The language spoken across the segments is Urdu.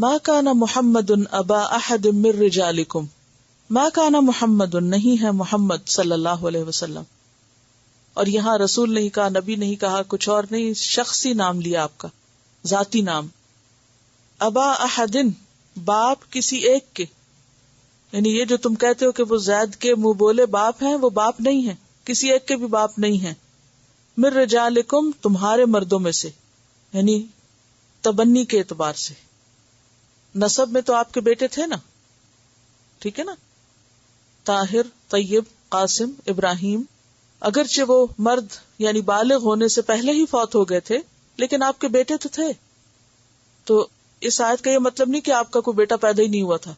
ما کان محمد ابا احد من رجالکم، ما کان محمد نہیں ہے محمد صلی اللہ علیہ وسلم. اور یہاں رسول نہیں کہا، نبی نہیں کہا، کچھ اور نہیں، شخصی نام لیا آپ کا، ذاتی نام. ابا احد باپ کسی ایک کے، یعنی یہ جو تم کہتے ہو کہ وہ زید کے منہ بولے باپ ہیں، وہ باپ نہیں ہیں، کسی ایک کے بھی باپ نہیں ہیں. من رجالکم تمہارے مردوں میں سے، یعنی تبنی کے اعتبار سے. نسب میں تو آپ کے بیٹے تھے نا، ٹھیک ہے نا، طاہر، طیب، قاسم، ابراہیم. اگرچہ وہ مرد یعنی بالغ ہونے سے پہلے ہی فوت ہو گئے تھے، لیکن آپ کے بیٹے تو تھے. تو اس آیت کا یہ مطلب نہیں کہ آپ کا کوئی بیٹا پیدا ہی نہیں ہوا تھا،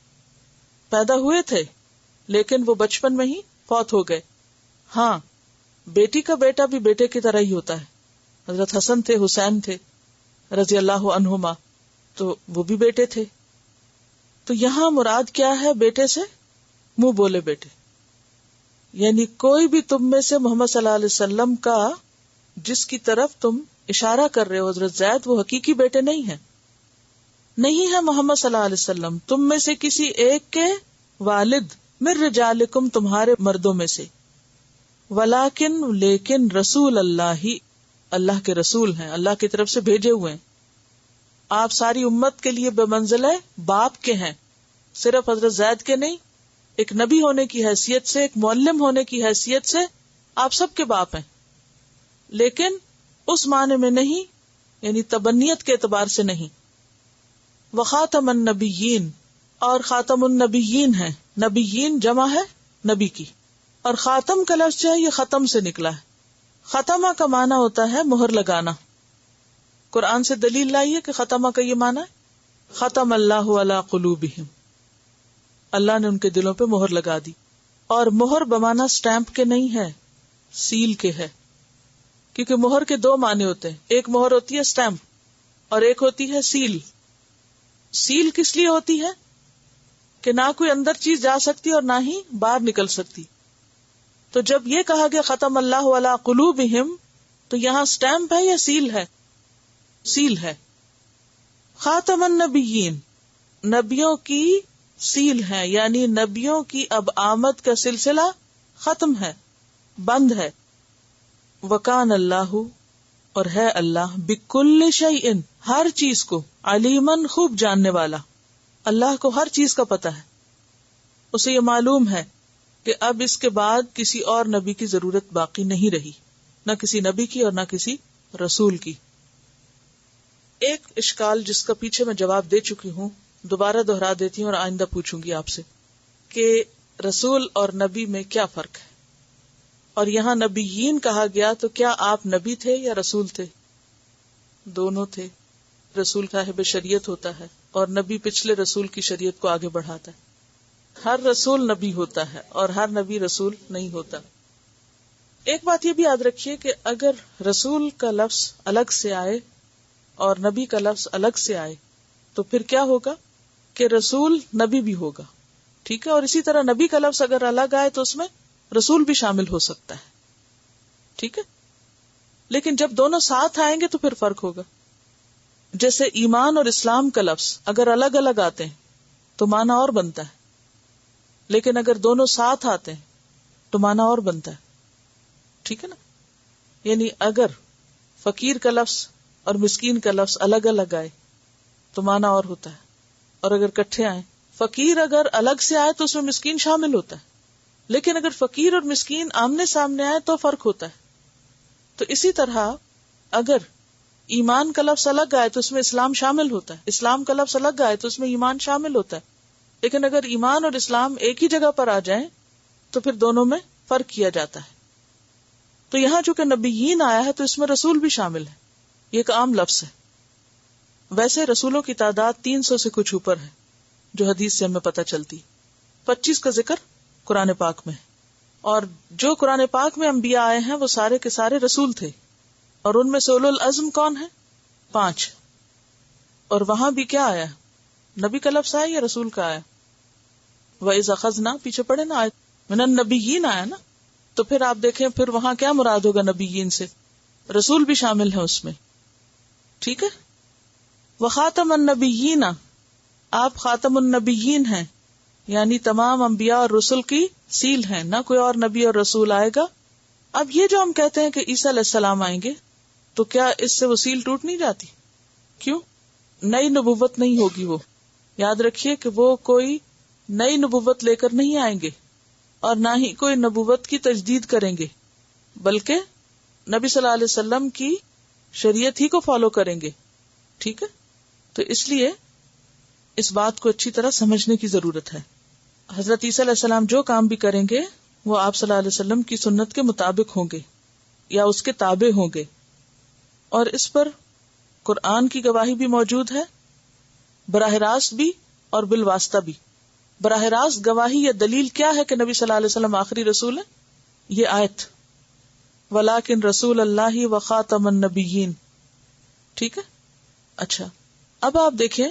پیدا ہوئے تھے لیکن وہ بچپن میں ہی فوت ہو گئے. ہاں، بیٹی کا بیٹا بھی بیٹے کی طرح ہی ہوتا ہے. حضرت حسن تھے، حسین تھے رضی اللہ عنہما، تو وہ بھی بیٹے تھے. تو یہاں مراد کیا ہے بیٹے سے؟ منہ بولے بیٹے، یعنی کوئی بھی تم میں سے محمد صلی اللہ علیہ وسلم کا جس کی طرف تم اشارہ کر رہے ہو حضرت زید، وہ حقیقی بیٹے نہیں ہیں. نہیں ہے محمد صلی اللہ علیہ وسلم تم میں سے کسی ایک کے والد، من رجالکم تمہارے مردوں میں سے، ولیکن لیکن رسول اللہ، اللہ کے رسول ہیں، اللہ کی طرف سے بھیجے ہوئے ہیں. آپ ساری امت کے لیے بے منزلہ باپ کے ہیں، صرف حضرت زید کے نہیں. ایک نبی ہونے کی حیثیت سے، ایک معلم ہونے کی حیثیت سے آپ سب کے باپ ہیں، لیکن اس معنی میں نہیں، یعنی تبنیت کے اعتبار سے نہیں. وخاتم النبیین، اور خاتم النبیین ہیں. نبیین جمع ہے نبی کی، اور خاتم کا لفظ جو ہے یہ ختم سے نکلا ہے. ختمہ کا معنی ہوتا ہے مہر لگانا. قرآن سے دلیل لائیے کہ ختمہ کا یہ معنی ہے ختم اللہ علی قلوبہم، اللہ نے ان کے دلوں پہ مہر لگا دی. اور مہر بمانا سٹیمپ کے نہیں ہے، سیل کے ہے، کیونکہ مہر کے دو معنی ہوتے ہیں. ایک مہر ہوتی ہے سٹیمپ اور ایک ہوتی ہے سیل. سیل کس لیے ہوتی ہے کہ نہ کوئی اندر چیز جا سکتی اور نہ ہی باہر نکل سکتی. تو جب یہ کہا گیا ختم اللہ علی قلوبہم، تو یہاں سٹیمپ ہے یا سیل ہے؟ سیل ہے. خاتم النبیین نبیوں کی سیل ہے، یعنی نبیوں کی اب آمد کا سلسلہ ختم ہے، بند ہے. وکان اللہ، اور ہے اللہ، بکل شیء ہر چیز کو، علیمن خوب جاننے والا. اللہ کو ہر چیز کا پتہ ہے، اسے یہ معلوم ہے کہ اب اس کے بعد کسی اور نبی کی ضرورت باقی نہیں رہی، نہ کسی نبی کی اور نہ کسی رسول کی. ایک اشکال جس کا پیچھے میں جواب دے چکی ہوں، دوبارہ دہرا دیتی ہوں اور آئندہ پوچھوں گی آپ سے کہ رسول اور نبی میں کیا فرق ہے. اور یہاں نبیین کہا گیا تو کیا آپ نبی تھے یا رسول تھے؟ دونوں تھے. رسول صاحب شریعت ہوتا ہے اور نبی پچھلے رسول کی شریعت کو آگے بڑھاتا ہے. ہر رسول نبی ہوتا ہے اور ہر نبی رسول نہیں ہوتا. ایک بات یہ بھی یاد رکھیے کہ اگر رسول کا لفظ الگ سے آئے اور نبی کا لفظ الگ سے آئے تو پھر کیا ہوگا کہ رسول نبی بھی ہوگا، ٹھیک ہے. اور اسی طرح نبی کا لفظ اگر الگ آئے تو اس میں رسول بھی شامل ہو سکتا ہے، ٹھیک ہے. لیکن جب دونوں ساتھ آئیں گے تو پھر فرق ہوگا. جیسے ایمان اور اسلام کا لفظ اگر الگ الگ آتے ہیں تو معنی اور بنتا ہے، لیکن اگر دونوں ساتھ آتے ہیں تو معنی اور بنتا ہے، ٹھیک ہے نا. یعنی اگر فقیر کا لفظ اور مسکین کا لفظ الگ الگ آئے تو معنی اور ہوتا ہے، اور اگر کٹھے آئے، فقیر اگر الگ سے آئے تو اس میں مسکین شامل ہوتا ہے، لیکن اگر فقیر اور مسکین آمنے سامنے آئے تو فرق ہوتا ہے. تو اسی طرح اگر ایمان کا لفظ الگ آئے تو اس میں اسلام شامل ہوتا ہے، اسلام کا لفظ الگ آئے تو اس میں ایمان شامل ہوتا ہے. لیکن اگر ایمان اور اسلام ایک ہی جگہ پر آ جائیں تو پھر دونوں میں فرق کیا جاتا ہے. تو یہاں چونکہ نبیین آیا ہے تو اس میں رسول بھی شامل ہے، یہ ایک عام لفظ ہے. ویسے رسولوں کی تعداد 300 سے کچھ اوپر ہے جو حدیث سے ہمیں پتہ چلتی. 25 کا ذکر قرآن پاک میں ہے، اور جو قرآن پاک میں انبیاء آئے ہیں وہ سارے کے سارے رسول تھے، اور ان میں سے اولو العزم کون ہے؟ 5. اور وہاں بھی کیا آیا؟ نبی کا لفظ آیا یا رسول کا آیا؟ وَإِذْ أَخَذْنَا، پیچھے پڑھے نا آیت، مِنَ النَّبِيِّينَ آیا نا. تو پھر آپ دیکھیں پھر وہاں کیا مراد ہوگا نبیین سے؟ رسول بھی شامل ہے اس میں، ٹھیک ہے. وَخَاتَمَ النَّبِيِّينَ، آپ خاتم النبیین ہیں، یعنی تمام انبیاء اور رسل کی سیل ہیں، نہ کوئی اور نبی اور رسول آئے گا. اب یہ جو ہم کہتے ہیں کہ عیسیٰ علیہ السلام آئیں گے، تو کیا اس سے وہ سیل ٹوٹ نہیں جاتی؟ کیوں؟ نئی نبوت نہیں ہوگی. وہ یاد رکھیے کہ وہ کوئی نئی نبوت لے کر نہیں آئیں گے اور نہ ہی کوئی نبوت کی تجدید کریں گے، بلکہ نبی صلی اللہ علیہ وسلم کی شریعت ہی کو فالو کریں گے. ٹھیک ہے؟ تو اس لیے اس بات کو اچھی طرح سمجھنے کی ضرورت ہے. حضرت عیسیٰ علیہ السلام جو کام بھی کریں گے وہ آپ صلی اللہ علیہ وسلم کی سنت کے مطابق ہوں گے یا اس کے تابع ہوں گے، اور اس پر قرآن کی گواہی بھی موجود ہے، براہ راست بھی اور بالواسطہ بھی. براہ راست گواہی یا دلیل کیا ہے کہ نبی صلی اللہ علیہ وسلم آخری رسول ہے؟ یہ آیت وَلَٰكِن رسول اللہ وخاتم النبیین. ٹھیک ہے؟ اچھا، اب آپ دیکھیں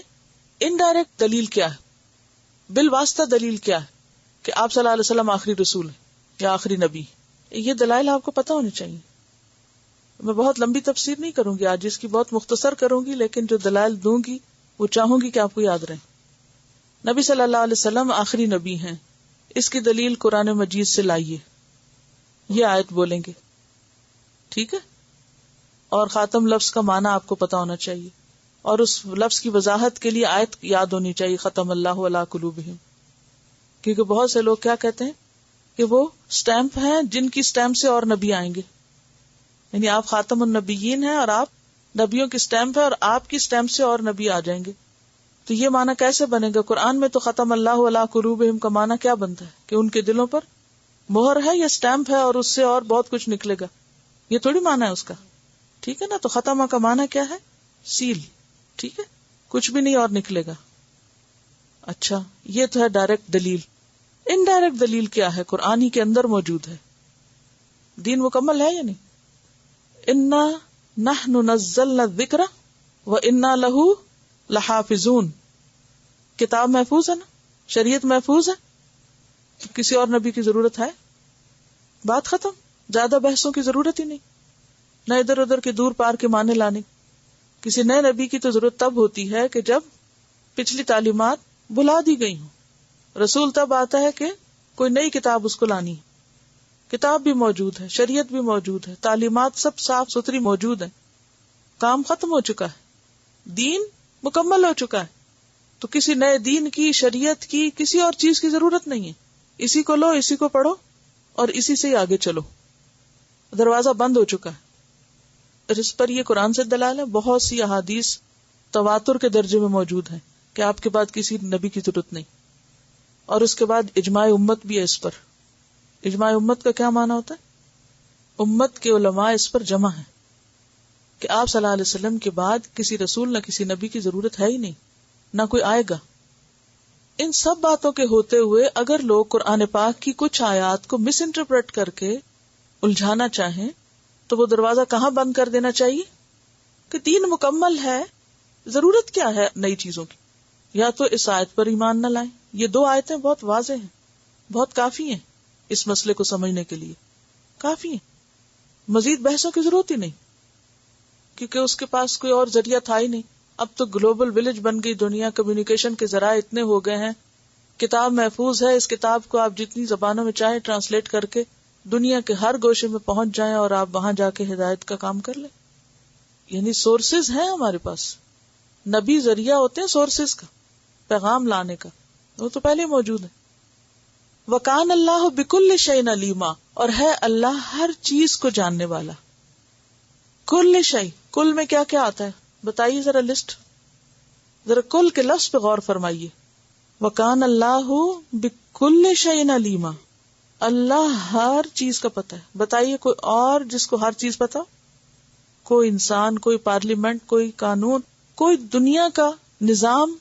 انڈائریکٹ دلیل کیا ہے، بالواسطہ دلیل کیا ہے کہ آپ صلی اللہ علیہ وسلم آخری رسول ہے یا آخری نبی. یہ دلائل آپ کو پتہ ہونے چاہیے. میں بہت لمبی تفسیر نہیں کروں گی آج، اس کی بہت مختصر کروں گی، لیکن جو دلائل دوں گی وہ چاہوں گی کہ آپ کو یاد رہیں. نبی صلی اللہ علیہ وسلم آخری نبی ہیں، اس کی دلیل قرآن مجید سے لائیے، یہ آیت بولیں گے. ٹھیک ہے؟ اور خاتم لفظ کا معنی آپ کو پتا ہونا چاہیے، اور اس لفظ کی وضاحت کے لیے آیت یاد ہونی چاہیے، ختم اللہ علی قلوبہم. کیونکہ بہت سے لوگ کیا کہتے ہیں کہ وہ سٹیمپ ہیں جن کی سٹیمپ سے اور نبی آئیں گے، یعنی آپ خاتم النبیین ہیں اور آپ نبیوں کی سٹیمپ ہے اور آپ کی سٹیمپ سے اور نبی آ جائیں گے. تو یہ معنی کیسے بنے گا؟ قرآن میں تو ختم اللہ علی قلوبہم کا معنی کیا بنتا ہے کہ ان کے دلوں پر مہر ہے یا سٹیمپ ہے اور اس سے اور بہت کچھ نکلے گا، یہ تھوڑی معنی ہے اس کا. ٹھیک ہے نا؟ تو ختمہ کا معنی کیا ہے؟ سیل. ٹھیک ہے، کچھ بھی نہیں اور نکلے گا. اچھا، یہ تو ہے ڈائریکٹ دلیل. انڈائریکٹ دلیل کیا ہے؟ قرآن ہی کے اندر موجود ہے. دین مکمل ہے یا نہیں؟ انا نحن نزلنا الذکر وانا لہ لحافظون. کتاب محفوظ ہے نا، شریعت محفوظ ہے، کسی اور نبی کی ضرورت ہے؟ بات ختم. زیادہ بحثوں کی ضرورت ہی نہیں، نہ ادھر ادھر کے دور پار کے معنی لانے. کسی نئے نبی کی تو ضرورت تب ہوتی ہے کہ جب پچھلی تعلیمات بھلا دی گئی ہوں. رسول تب آتا ہے کہ کوئی نئی کتاب اس کو لانی ہے. کتاب بھی موجود ہے، شریعت بھی موجود ہے، تعلیمات سب صاف ستھری موجود ہیں، کام ختم ہو چکا ہے، دین مکمل ہو چکا ہے. تو کسی نئے دین کی، شریعت کی، کسی اور چیز کی ضرورت نہیں ہے. اسی کو لو، اسی کو پڑھو اور اسی سے ہی آگے چلو. دروازہ بند ہو چکا ہے. اس پر یہ قرآن سے دلائل ہے. بہت سی احادیث تواتر کے درجے میں موجود ہیں کہ آپ کے بعد کسی نبی کی ضرورت نہیں. اور اس کے بعد اجماع امت بھی ہے اس پر. اجماع امت کا کیا معنی ہوتا ہے؟ امت کے علماء اس پر جمع ہیں کہ آپ صلی اللہ علیہ وسلم کے بعد کسی رسول نہ کسی نبی کی ضرورت ہے ہی نہیں، نہ کوئی آئے گا. ان سب باتوں کے ہوتے ہوئے اگر لوگ قرآن پاک کی کچھ آیات کو مس انٹرپریٹ کر کے الجھانا چاہیں تو وہ دروازہ کہاں بند کر دینا چاہیے کہ دین مکمل ہے، ضرورت کیا ہے نئی چیزوں کی؟ یا تو اس آیت پر ایمان نہ لائیں. یہ دو آیتیں بہت واضح ہیں، بہت کافی ہیں اس مسئلے کو سمجھنے کے لیے، کافی ہیں. مزید بحثوں کی ضرورت ہی نہیں، کیونکہ اس کے پاس کوئی اور ذریعہ تھا ہی نہیں. اب تو گلوبل ولیج بن گئی دنیا، کمیونیکیشن کے ذرائع اتنے ہو گئے ہیں. کتاب محفوظ ہے، اس کتاب کو آپ جتنی زبانوں میں چاہیں ٹرانسلیٹ کر کے دنیا کے ہر گوشے میں پہنچ جائیں اور آپ وہاں جا کے ہدایت کا کام کر لیں. یعنی سورسز ہیں ہمارے پاس. نبی ذریعہ ہوتے ہیں سورسز کا، پیغام لانے کا، وہ تو پہلے موجود ہے. وَكَانَ اللَّهُ بِكُلِّ شَيْءٍ عَلِيمًا، اور ہے اللہ ہر چیز کو جاننے والا. کل شیء، کل میں کیا کیا آتا ہے بتائیے ذرا لسٹ. ذرا کل کے لفظ پہ غور فرمائیے. وَكَانَ اللَّهُ بِكُلِّ شَيْءٍ عَلِيمًا، اللہ ہر چیز کا پتہ ہے. بتائیے کوئی اور جس کو ہر چیز پتہ؟ کوئی انسان، کوئی پارلیمنٹ، کوئی قانون، کوئی دنیا کا نظام،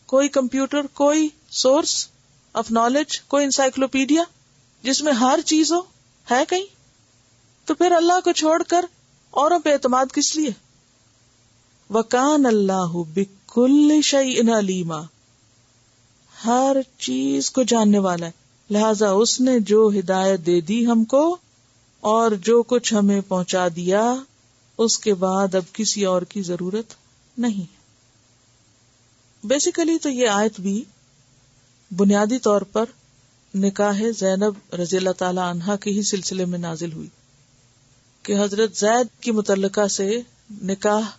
کوئی کمپیوٹر، کوئی سورس آف نالج، کوئی انسائکلوپیڈیا جس میں ہر چیز ہو ہے کہیں؟ تو پھر اللہ کو چھوڑ کر اوروں پہ اعتماد کس لیے؟ وَكَانَ اللَّهُ بِكُلِّ شَيْءٍ عَلِيمًا، ہر چیز کو جاننے والا ہے. لہذا اس نے جو ہدایت دے دی ہم کو اور جو کچھ ہمیں پہنچا دیا، اس کے بعد اب کسی اور کی ضرورت نہیں. بیسیکلی تو یہ آیت بھی بنیادی طور پر نکاح زینب رضی اللہ تعالی عنہا کے ہی سلسلے میں نازل ہوئی کہ حضرت زید کی متعلقہ سے نکاح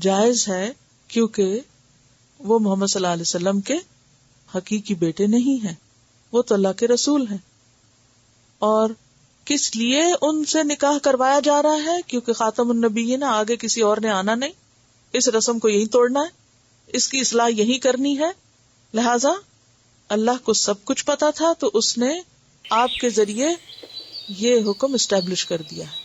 جائز ہے کیونکہ وہ محمد صلی اللہ علیہ وسلم کے حقیقی بیٹے نہیں ہیں، وہ تو اللہ کے رسول ہیں. اور کس لیے ان سے نکاح کروایا جا رہا ہے؟ کیونکہ خاتم النبیین، آگے کسی اور نے آنا نہیں، اس رسم کو یہی توڑنا ہے، اس کی اصلاح یہی کرنی ہے. لہذا اللہ کو سب کچھ پتا تھا تو اس نے آپ کے ذریعے یہ حکم اسٹیبلش کر دیا ہے.